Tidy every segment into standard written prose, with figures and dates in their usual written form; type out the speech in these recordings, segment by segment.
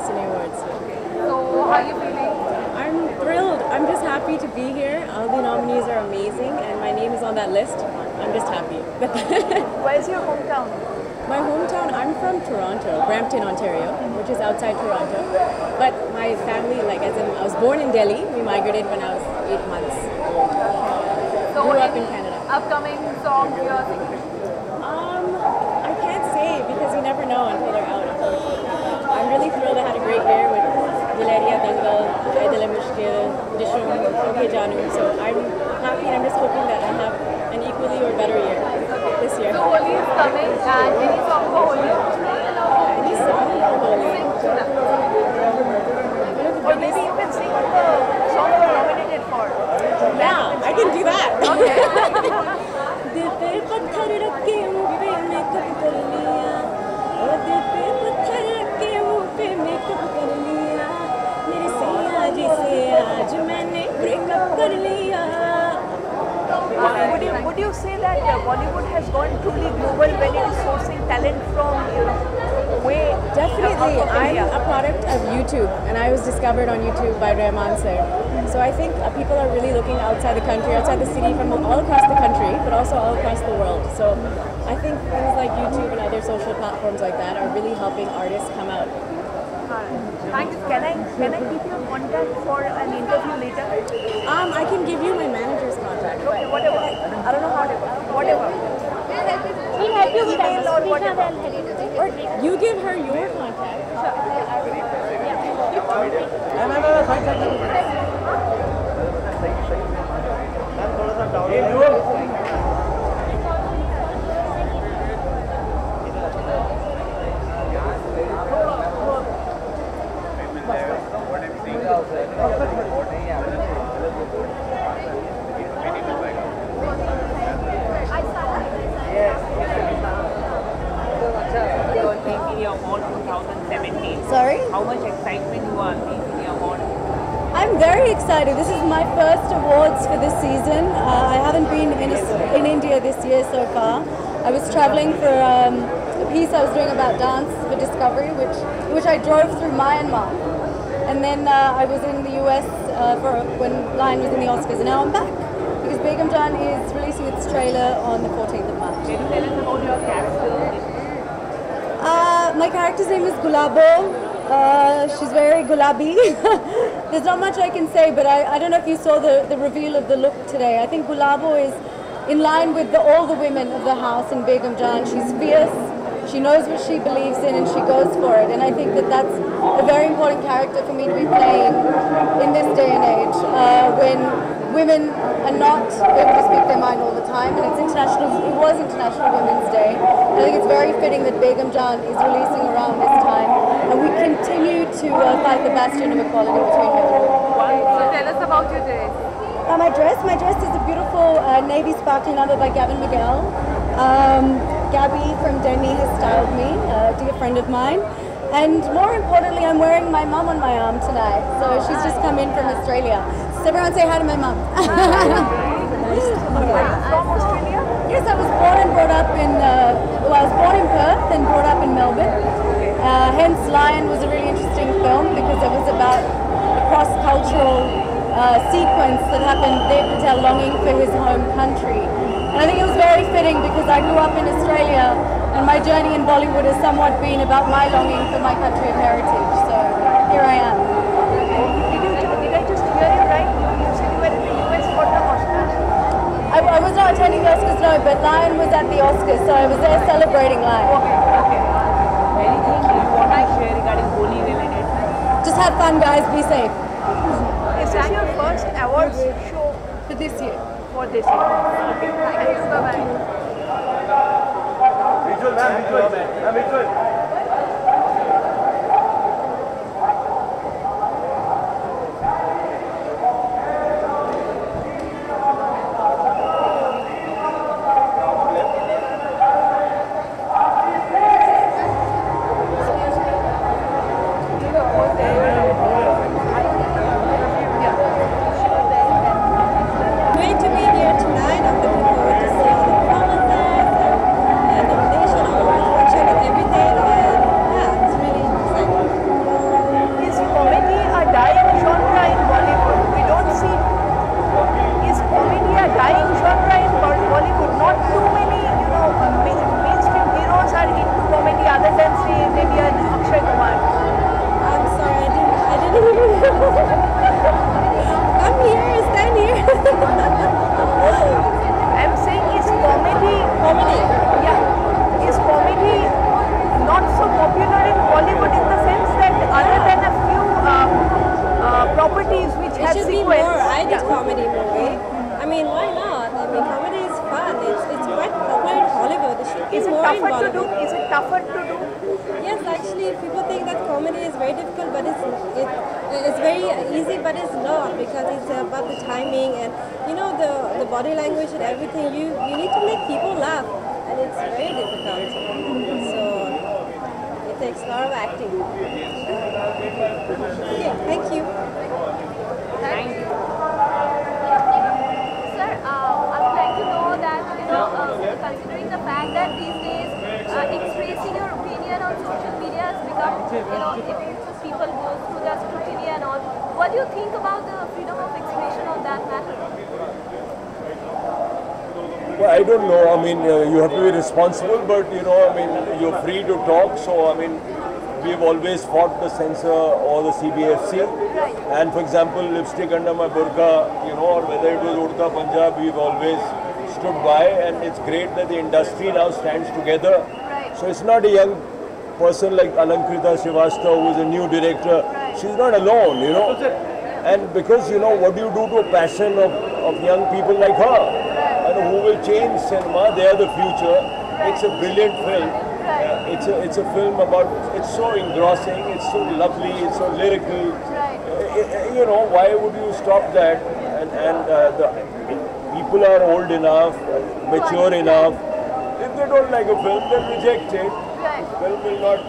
Cine Awards. So how are you feeling? I'm thrilled. I'm just happy to be here. All the nominees are amazing, and my name is on that list. I'm just happy. Where's your hometown? My hometown, I'm from Toronto, Brampton, Ontario, which is outside Toronto. But my family, I was born in Delhi. We migrated when I was 8 months. So Grew up in Canada. Upcoming song you are singing? I can't say because you never know until they're out, unfortunately. I'm really thrilled. I had a great year with Gileria Dangal, Aidil Mushkil, Dishum, Okay Janu. So I'm happy and I'm just hoping that I have an equally or better year this year. So Holi is coming and any song for Holi? Any song for Holi? Or maybe you can sing the song you're nominated for. Yeah, I can do that. Okay. दिल पे पत्थर रख के मुँह पे makeup कर लिया, ओ दिल पे पत्थर रख के मुँह पे मेकअप कर लिया, मेरे सैया जी से आज मैंने ब्रेकअप कर लिया. Would you say that Bollywood has gone truly global when it is sourcing talent from way Definitely, out of I'm India? a product of YouTube, and I was discovered on YouTube by Rahman sir. So I think people are really looking outside the country, outside the city, from all across the country, but also all across the world. So I think things like YouTube and other social platforms like that are really helping artists come out. Thanks. Can I keep your contact for an interview later? I can give you my manager's contact. Okay, whatever. I don't know how to. Whatever. We'll help you with Email or that. whatever. Or you give her your contact. Award 2017. Sorry? How much excitement you are seeing in the award? I'm very excited. This is my first awards for this season. I haven't been in India this year so far. I was traveling for a piece I was doing about dance for Discovery, which I drove through Myanmar. And then I was in the US when Lion was in the Oscars, and now I'm back because Begum Jaan is releasing its trailer on the 14th of March. Can you tell us about your character? My character's name is Gulabo. She's very gulabi. There's not much I can say, but I don't know if you saw the reveal of the look today. I think Gulabo is in line with all the women of the house in Begum Jaan. She's fierce, she knows what she believes in, and she goes for it. And I think that's a very important character for me to be playing in this day and age, when women are not able to speak their mind all the time, and it was International Women's Day. I think it's very fitting that Begum Jaan is releasing around this time, and we continue to fight the bastion of equality between men and women. So tell us about your dress. My dress is a beautiful navy sparkling number by Gavin Miguel. Gabby from Denny has styled me, a dear friend of mine. And more importantly, I'm wearing my mum on my arm tonight. So she's just come in from Australia. So everyone say hi to my mum. From Australia? Yes, I was born and brought up I was born in Perth and brought up in Melbourne. Hence, Lion was a really interesting film because it was about a cross-cultural sequence that happened, Dev Patel longing for his home country. And I think it was very fitting because I grew up in Australia and my journey in Bollywood has somewhat been about my longing for my country of heritage. So here I am. Did I just hear you right? You said you were in the US for the Oscars? I was not attending the Oscars, no, but Lion was at the Oscars, so I was there celebrating Lion. Okay. Anything you want to share regarding Holi related? Just have fun, guys. Be safe. Is this your first awards show For this year. for this year? Okay, thank you. Bye-bye. Visual, ma'am, visual. Great to be here tonight. I'm looking forward to seeing the performances and the nomination awards, watching it every day. tougher to do? Is it tougher to do? Yes, actually, people think that comedy is very difficult, but it's very easy, but it's not, because it's about the timing and the body language and everything. You need to make people laugh, and it's very difficult. So it takes a lot of acting. Okay, thank you. Thank you. Sir, I would like to know that, considering the fact that these days expressing your opinion on social media has become, if people go through the scrutiny and all, what do you think about the freedom of expression on that matter? Well, I don't know. I mean, you have to be responsible, but you're free to talk. So, we've always fought the censor or the CBFC. And for example, lipstick under my burqa, or whether it was Udta Punjab, we've always stood by. And it's great that the industry now stands together. So it's not a young person like Alankrita Srivastava, who's a new director. She's not alone, And because, what do you do to a passion of young people like her? And who will change cinema? They are the future. It's a brilliant film. It's a film about, it's so engrossing, it's so lovely, it's so lyrical. Why would you stop that? And the people are old enough, mature enough. If they don't like a film, then reject it. The film will not,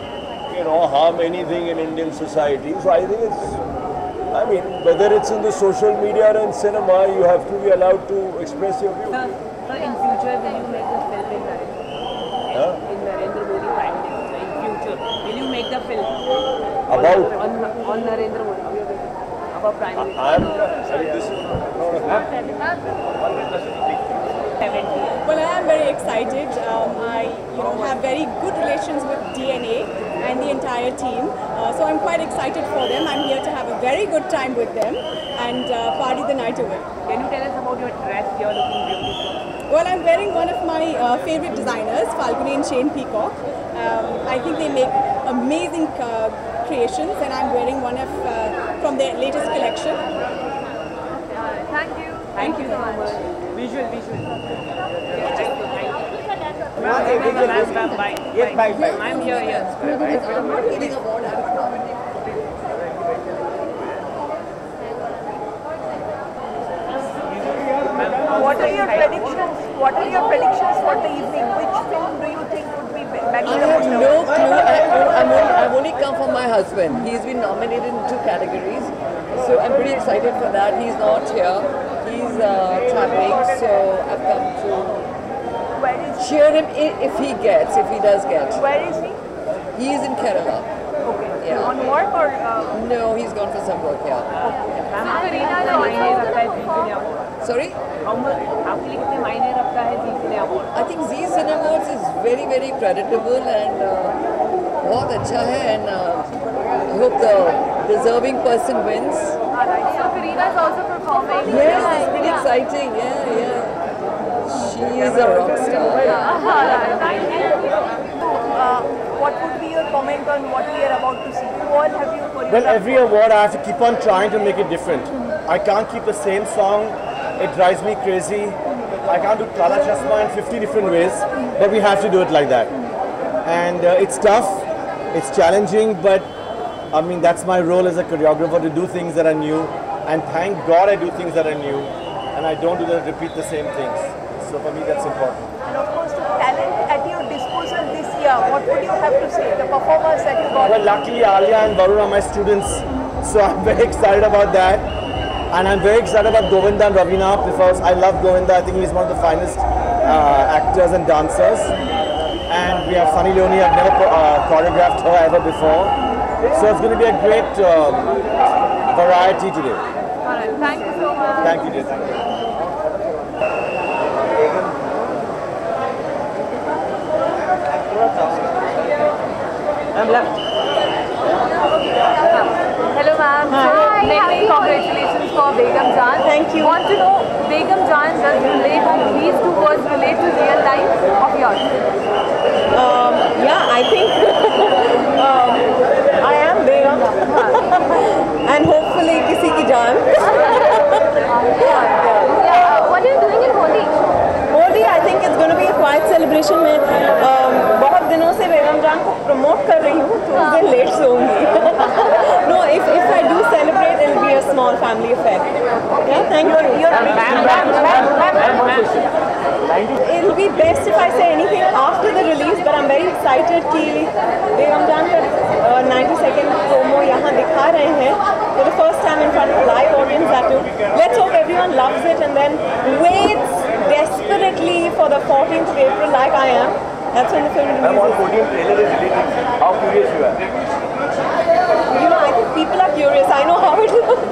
harm anything in Indian society. So I think whether it's in the social media or in cinema, you have to be allowed to express your view. Sir, in future, will you make the film in Narendra? In Narendra Modi Prime Minister, in future, will you make the film? About? On Narendra Modi, about Prime Minister. Well, I am very excited. I have very good relations with DNA and the entire team. So I'm quite excited for them. I'm here to have a very good time with them and party the night away. Can you tell us about your dress? You're looking beautiful. Well, I'm wearing one of my favorite designers, Falguni and Shane Peacock. I think they make amazing creations, and I'm wearing one of from their latest collection. Thank you. Thank you so much. Visual. Bye. Yes, bye. I'm here. What are your predictions? What are your predictions for the evening? Which film do you think would be better? I have no clue. I've only come from my husband. He's been nominated in 2 categories. So I'm pretty excited for that. He's not here. He's traveling. So I've come to cheer him if he does get. Where is he? He's in Kerala. Okay. Yeah. On work or? No, he's gone for some work, yeah. Sorry? आपके लिए कितने मायने रखता है Zee Cine Award? I think Zee Cine Awards is very, very creditable and बहुत अच्छा है, and I hope the deserving person wins. So Kareena is also performing. Yes, it's pretty exciting. Yeah. She is a rock star. What would be your comment on what we are about to see? Who all have you choreographed? Well, every award I have to keep on trying to make it different. I can't keep the same song. It drives me crazy. I can't do Kala Chashma in 50 different ways, but we have to do it like that. And it's tough, it's challenging, but that's my role as a choreographer, to do things that are new. And thank God I do things that are new, and I don't repeat the same things. So for me, that's important. And of course, the talent at your disposal this year, what would you have to say? The performers that you got? Well, luckily Alia and Varun are my students, so I'm very excited about that. And I'm very excited about Govinda and Ravina, because I love Govinda. I think he's one of the finest actors and dancers. And we have Sunny Leone. I've never choreographed her ever before. So it's going to be a great variety today. Alright, thank you so much. Thank you, dear. Thank you. I'm left. Hello ma'am. Hi, Many congratulations for Begum Jaan. Thank you. Want to know, Begum Jaan, does these 2 words relate to real life of yours? Yeah, I think I am Begum. And hopefully kisi ki jaan. What are you doing in Holi? Holi, I think it's going to be a quiet celebration. family affair. Yeah, thank you. It'll be best if I say anything after the release, but I'm very excited कि बेगम जान का 90-second promo यहाँ दिखा रहे हैं for the first time in front of a live audience. That too. Let's hope everyone loves it and then waits desperately for the 14th of April like I am. That's when the film releases. On 14th trailer is releasing. How curious you are? You know, I think people are curious. I know how it looks.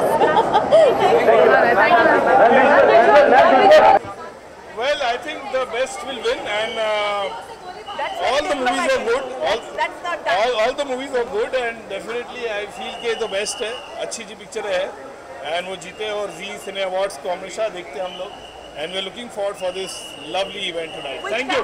Well, I think the best will win, and all the movies are good. All the movies are good, and definitely I feel कि the best है, अच्छी जी picture है, and वो जीते और Zee Cine Awards को हमेशा देखते हैं हम लोग, and we're looking forward for this lovely event tonight. Thank you.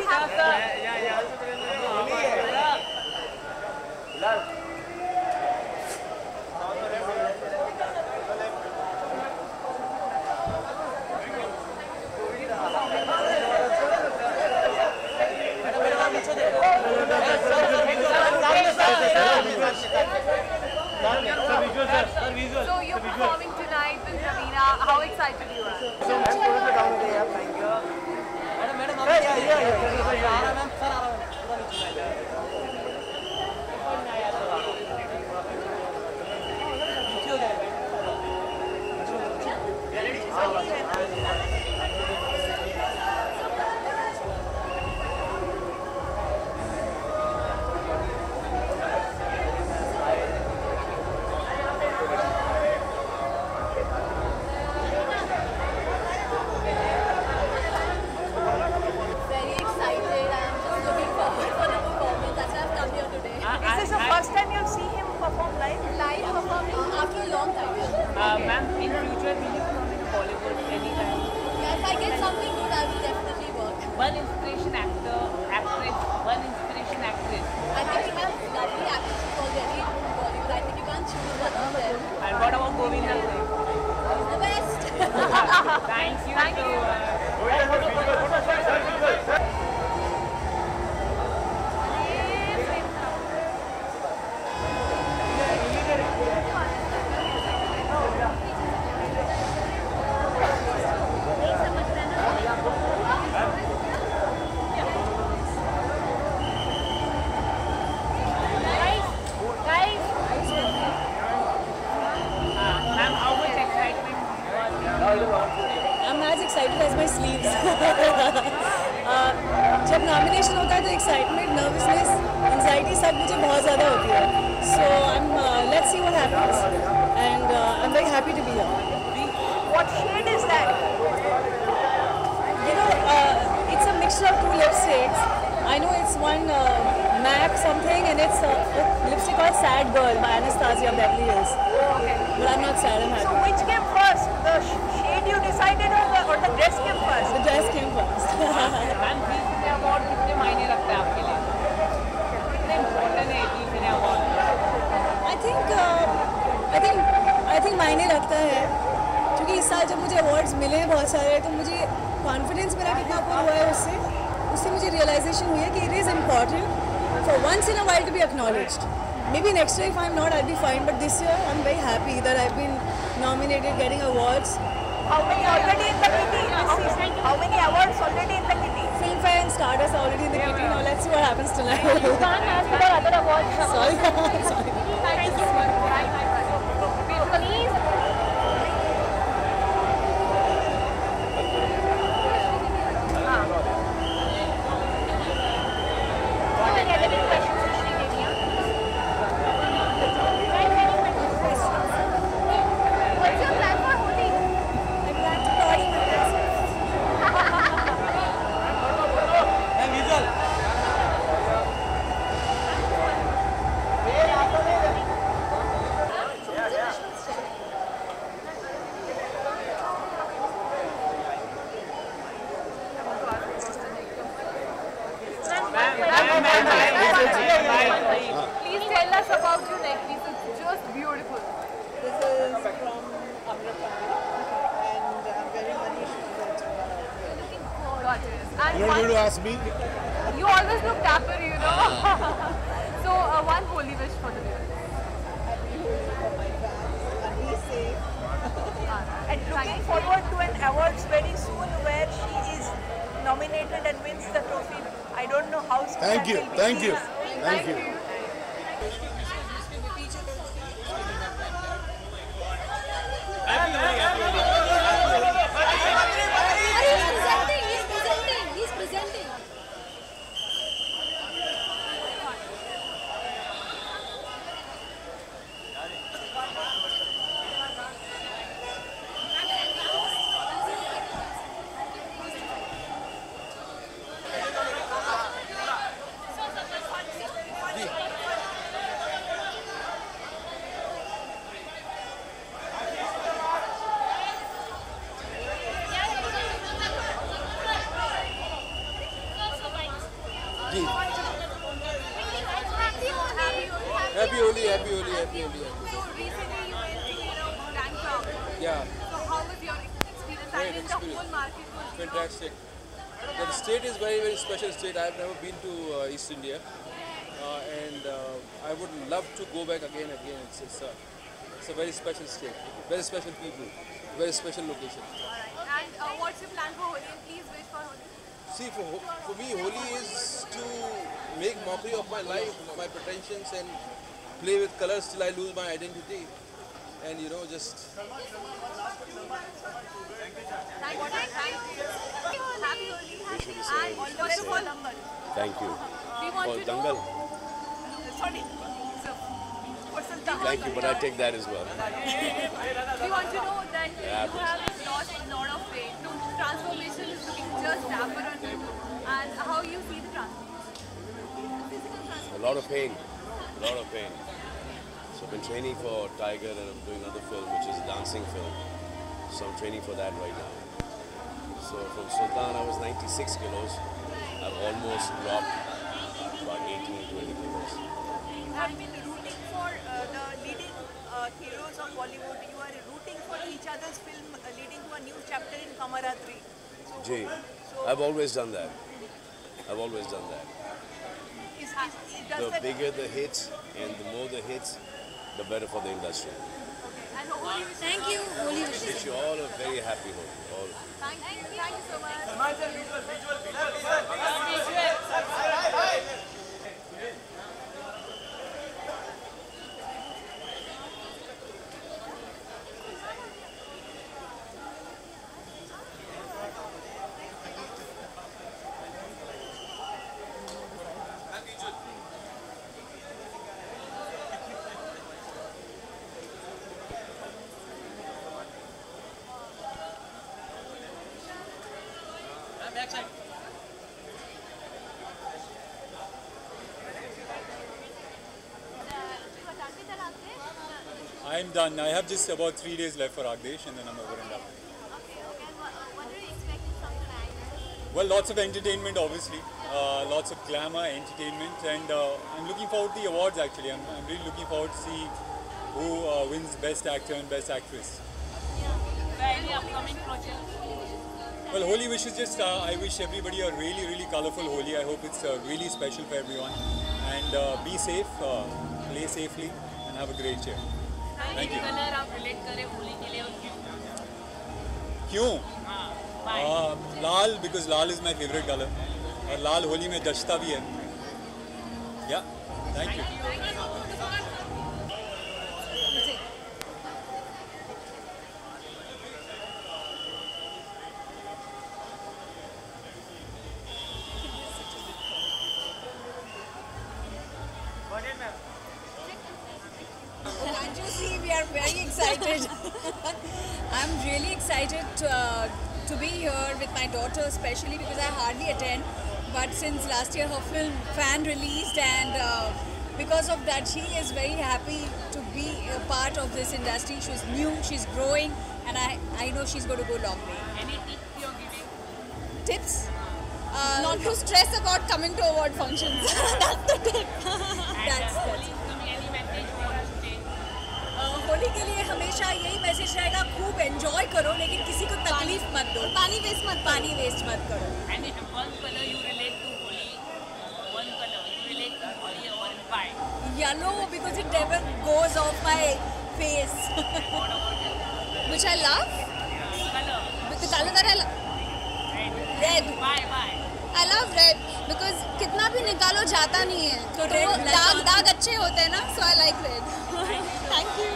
So you're performing tonight with Raveena. How excited you are? Ma'am, in future will you come in Bollywood anytime? Yeah, if I get something good, I will definitely work. One inspiration actor, actress, one inspiration actress. I think we have lovely actresses already in Bollywood. I think you can't choose one of them. And what about Govinda? He's the best. Thank you. Thank you. I'm as excited as my sleeves. जब nomination होता है तो excitement, nervousness, anxiety सब मुझे बहुत ज़्यादा होती है. So let's see what happens, and I'm very happy to be here. What shade is that? You know, it's a mixture of two lipsticks. I know it's one MAC something, and it's a lipstick called Sad Girl by Anastasia Beverly Hills. But I'm not sad, I'm happy. So which came first? The shade you decided or the dress came first? The dress came first. Ma'am Zee Cine Award कितने मायने रखते हैं आपके लिए? कितने important है Zee Cine Award? I think मायने रखता है, क्योंकि इस साल जब मुझे अवार्ड्स मिले बहुत सारे, तो मुझे कॉन्फिडेंस मेरा कितना ऊपर हुआ है उससे मुझे रियलाइजेशन हुई है कि it is important for once in a while to be acknowledged. Maybe next year if I'm not, I'll be fine. But this year I'm very happy that I've been nominated, getting awards. How many already in the kitty? How many awards already in the kitty? Filmfare and Stardust are already in the kitty. Now let's see what happens tonight. You can't ask about other awards. Sorry. Thank you so much. Please. What's your plan for Holi? I plan to party with myself. Please tell us about your necklace. It's just beautiful. This is from Amrapali, and I'm wearing Manish that. Got it. And You want to ask me? you always look dapper, you know. So one holy wish for the viewers. Happy Holi for my fans, and be safe. And looking forward to an awards very soon where she is nominated and wins the trophy. I don't know how soon. Thank you. Thank you. Thank you. He's presenting. Happy Holi, happy Holi, happy Holi. So recently you went to Bangkok. Yeah. So how was your experience? I mean, the whole market was fantastic. The state is very, very special state. I've never been to East India, and I would love to go back again. It's a very special state, very special people, very special location. Alright. And what's your plan for Holi? And please wish for Holi. See, for me, Holi is to make mockery of my life, my pretensions, and play with colors till I lose my identity. And you know, just. Thank you. Happy Holi. And first of all, Thank you. we want to Dangal. Sorry. So, what's the Thank you, but I take that as well. We want to know that you have lost a lot of weight. The transformation is looking just dapper on you. And how you see the transformation? Physical transformation. A lot of pain. A lot of pain. So I've been training for Tiger and I'm doing another film which is a dancing film. So I'm training for that right now. So from Sultan I was 96 kilos. I've almost dropped about 18-20 kilos. You have been rooting for the leading heroes of Bollywood. You are rooting for each other's film leading to a new chapter in Kamaradri. Jay, I've always done that. I've always done that. The bigger the hits and the more the hits, the better for the industry. And Holi wishes. Thank you. Holi wishes. Wish you all a very happy Holi. All. Thank you so much. I'm done. I have just about 3 days left for Agdesh and then I'm over and done. Okay. What do you expect from tonight? Well, lots of entertainment obviously. Lots of glamour, entertainment, and I'm looking forward to the awards actually. I'm really looking forward to see who wins Best Actor and Best Actress. Any upcoming projects? Well, Holi wishes just, I wish everybody a really, really colorful Holi. I hope it's really special for everyone. And be safe, play safely, and have a great year. Thank you. Colour आप relate करें होली के लिए और क्यों? क्यों? लाल, because Lal is my favorite color. और लाल होली में जचता भी है. Yeah, thank you. Can't you see, we are very excited. I'm really excited to be here with my daughter, especially because I hardly attend. But since last year her film Fan released, and because of that she is very happy to be a part of this industry. She's new, she's growing, and I know she's going to go a long way. Any tips you're giving? Tips? Not to stress about coming to award functions. That's the tip. That's any message you want to say? Holi के लिए हमेशा यही message रहेगा, खूब enjoy करो लेकिन किसी को तकलीफ मत दो, पानी वेस्ट मत करो. And one color you relate to Holi, one color you relate to Holi or why? Yellow, because it never goes off my face. Which I love. चालू करें red I love red because कितना भी निकालो जाता नहीं है तो दाग दाग अच्छे होते हैं ना so I like Raid thank you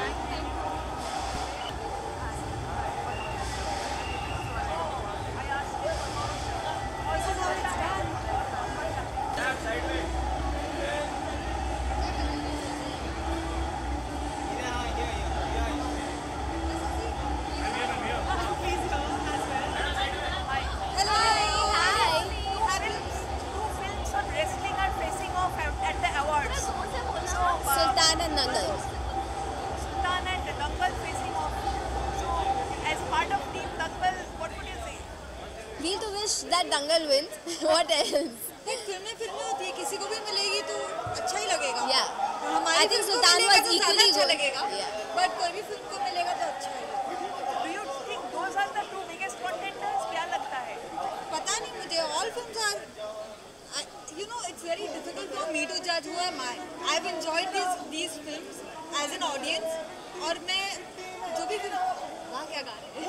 Sultan and Dangal. Sultan and Dangal facing off. So, as part of Team Dangal, what would you say? We to wish that Dangal wins. What else? फिल्में होती है किसी को भी मिलेगी तो अच्छा ही लगेगा Yeah. I think Sultan was equally अच्छा good. लगेगा बट कोई भी फिल्म को मिलेगा तो अच्छा है Do you think those are the two biggest contenders? क्या लगता है? पता नहीं मुझे all films are you know it's very difficult for me to judge who am I. I've enjoyed these films as an audience और मैं जो भी वहाँ क्या गा रहे हैं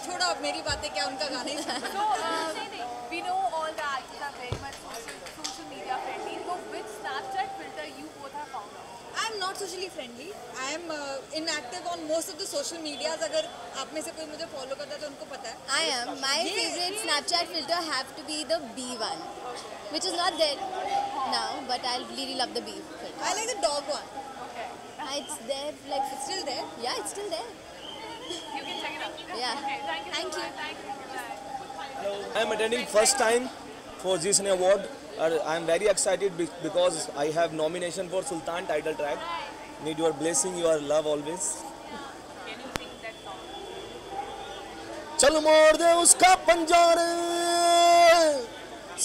छोड़ो अब मेरी बातें क्या उनका गाने So, we know all the actors are very much social media friendly. So, which Snapchat filter you both have found out? I'm not socially friendly. I am inactive on most of the social medias. अगर आप में से कोई मुझे follow करता है तो उनको पता है. I am. My favorite Snapchat filter have to be the B one, which is not there now, but I really love the B filter. I like the dog one. Okay. It's there, like It's still there. yeah, it's still there. You can check it out. Yeah. Okay, thank you. Thank you. Thank you. I am attending first time for Zee Cine Award. I am very excited because I have nomination for Sultan title track. Need your blessing, your love always. Can you sing that song? चल मोड़ दे उसका पंजारे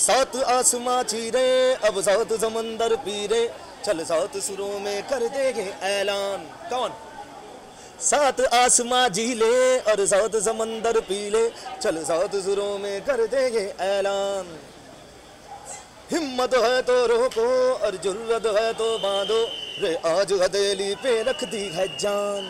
सात आसमां चीरे अब सात समंदर पीरे चल सात सुरों में कर देंगे ऐलान कौन सात आसमां झीले और सात समंदर पीले चल सात सुरों में कर देंगे ऐलान हिम्मत है तो रोको और जरूरत है तो बांधो रे आज हथेली पे रख दी है जान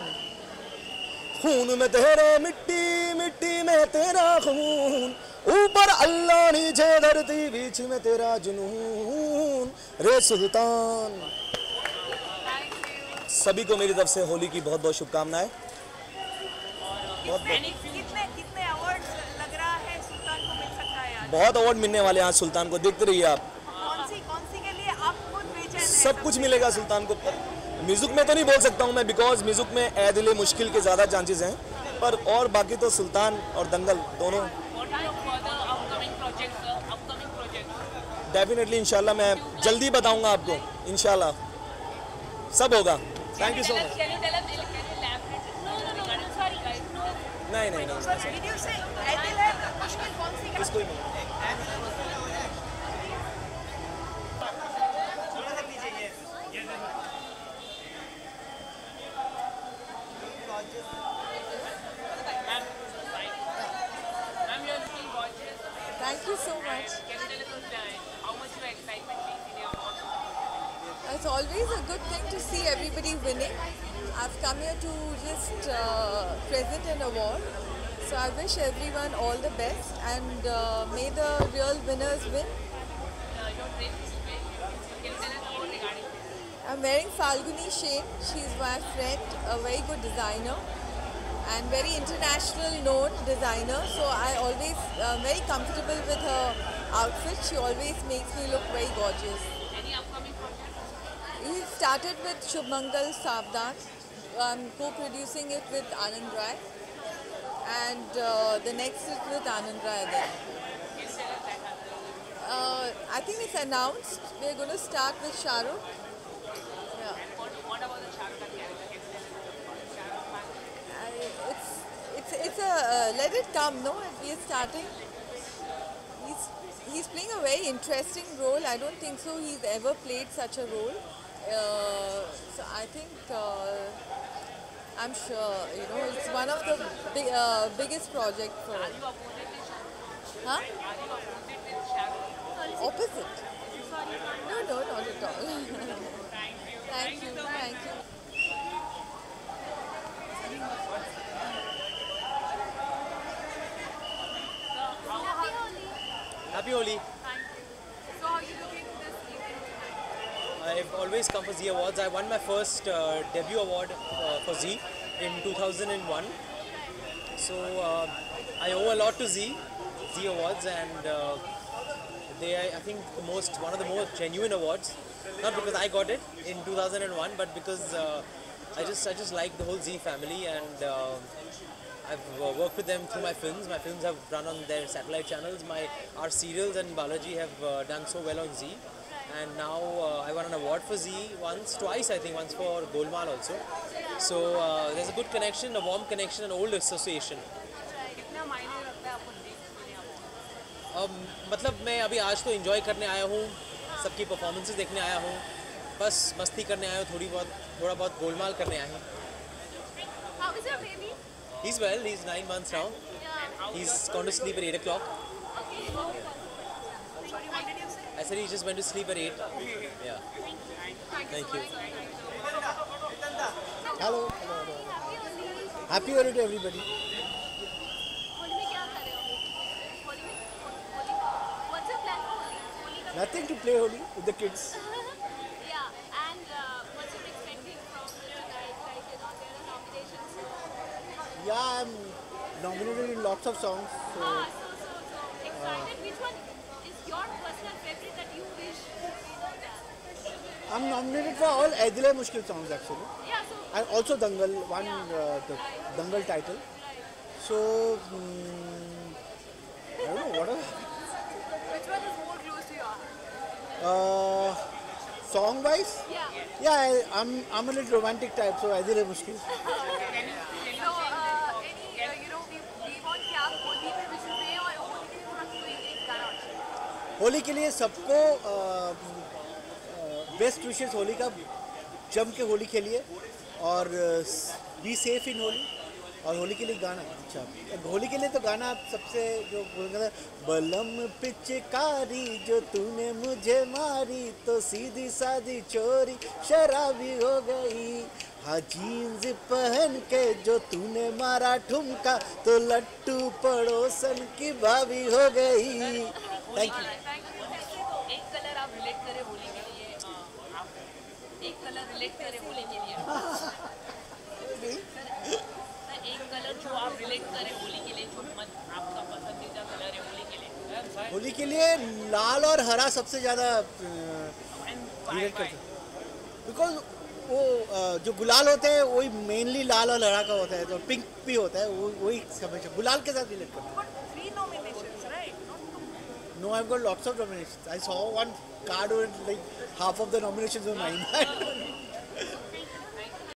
खून में तेरे मिट्टी मिट्टी में तेरा खून ऊपर अल्लाह नीचे धरती बीच में तेरा जुनून रे सुल्तान सभी को मेरी तरफ से होली की बहुत बहुत शुभकामनाएं कितने अवार्ड्स लग रहा है सुल्तान को मिल सकता है आज? बहुत अवार्ड मिलने वाले हैं आज सुल्तान को देखते रहिए आप कौन सी के लिए आप खुद बेचैन हैं? सब कुछ मिलेगा सुल्तान को म्यूजिक में तो नहीं बोल सकता हूँ मैं बिकॉज म्यूजिक में ए दिले मुश्किल के ज़्यादा चांसेस हैं पर और बाकी तो सुल्तान और दंगल दोनों डेफिनेटली इंशाल्लाह मैं जल्दी बताऊंगा आपको इंशाल्लाह सब होगा थैंक यू सो मच नहीं बिल्कुल नहीं Thank you so much. Can you tell us how much your excitement is in your work? It's always a good thing to see everybody winning. I've come here to just present an award. So I wish everyone all the best and may the real winners win. Your dress is great. Can you tell us more regarding this? I'm wearing Falguni Shane. She's my friend, a very good designer and very international known designer. So I always very comfortable with her outfit. She always makes me look very gorgeous. Any upcoming projects? We started with Shubmangal Savdan. I'm co-producing it with Anand Rai. And the next is with Anand Rai again. I think it's announced. We're going to start with Shah Rukh. Yeah. What about the Shah Rukh character? It's a let it come, no? We are starting. He's playing a very interesting role. I don't think so he's ever played such a role. So I think I'm sure it's one of the biggest project for him. Huh? Opposite? No, not at all. Thank you. Happy Holi. Thank you. So how are you looking this evening? I've always come for Zee Awards. I won my first debut award for Zee in 2001. So I owe a lot to Zee Awards, and they are, I think, one of the most genuine awards. Not because I got it in 2001, but because I just like the whole Zee family, and I've worked with them through my films. My films have run on their satellite channels. Our serials and Balaji have done so well on Zee. And now I won an award for Zee twice I think, once for Golmaal also. So there's a good connection, a warm connection, an old association. कितना मायने रखता है आपको Zee के लिए award? मतलब मैं अभी आज तो एंजॉय करने आया हूँ, सबकी परफॉर्मेंसेस देखने आया हूँ, बस मस्ती करने आया हूँ, थोड़ा बहुत गोलमाल करने आया हूँ. How is your baby? He's well, he's 9 months now. He's gone to sleep at 8 o'clock. Okay. Sorry, what did you say? I said he just went to sleep at 8. Yeah. Thank you. Hello. Happy Holi to everybody. Holi में क्या कर रहे हो? होली में what's your plan for Holi? Nothing to play Holi with the kids. Yeah, and what's your expecting from tonight? Like, there are nominations. Yeah, I'm nominated in lots of songs. So, So excited. Which one is your personal favorite that you wish I'm nominated for all Aidil Mushkil songs actually. Yeah, so And also Dangal, the Dangal title. So, I don't know, what are... Which one is more close to your heart? Song wise? Yeah, I'm a little romantic type, so Aidil Mushkil. So, we want क्या होली पे विशेष है और होली के लिए थोड़ा कोई एक गाना होली के लिए सबको बेस्ट विशेस होली का जम के होली खेलिए और बी सेफ इन होली. और होली के लिए गाना, अच्छा होली के लिए तो गाना आप सबसे जो बलम पिचकारी जो तूने मुझे मारी तो सीधी सादी चोरी शराबी हो गई. हाँ जीन्स पहन के जो तूने मारा ठुमका तो लट्टू पड़ोसन की भाभी हो गई. Thank you. एक कलर आप रिलेट करें होली के लिए, एक कलर रिलेट करें होली के लिए, एक कलर जो आप रिलेट करें होली के लिए, जो आपका पसंदीदा कलर है होली के लिए. होली के लिए लाल और हरा सबसे ज़्यादा रिलेट करते हैं, बिकॉज वो जो गुलाल होते हैं वही मेनली लाल और हरा का होता है, तो पिंक भी होता है, वही हमेशा गुलाल के साथ रिलेट करते हैं. 3 nominations, right? No, I've got lots of nominations. I saw one card with like half of the nominations were mine.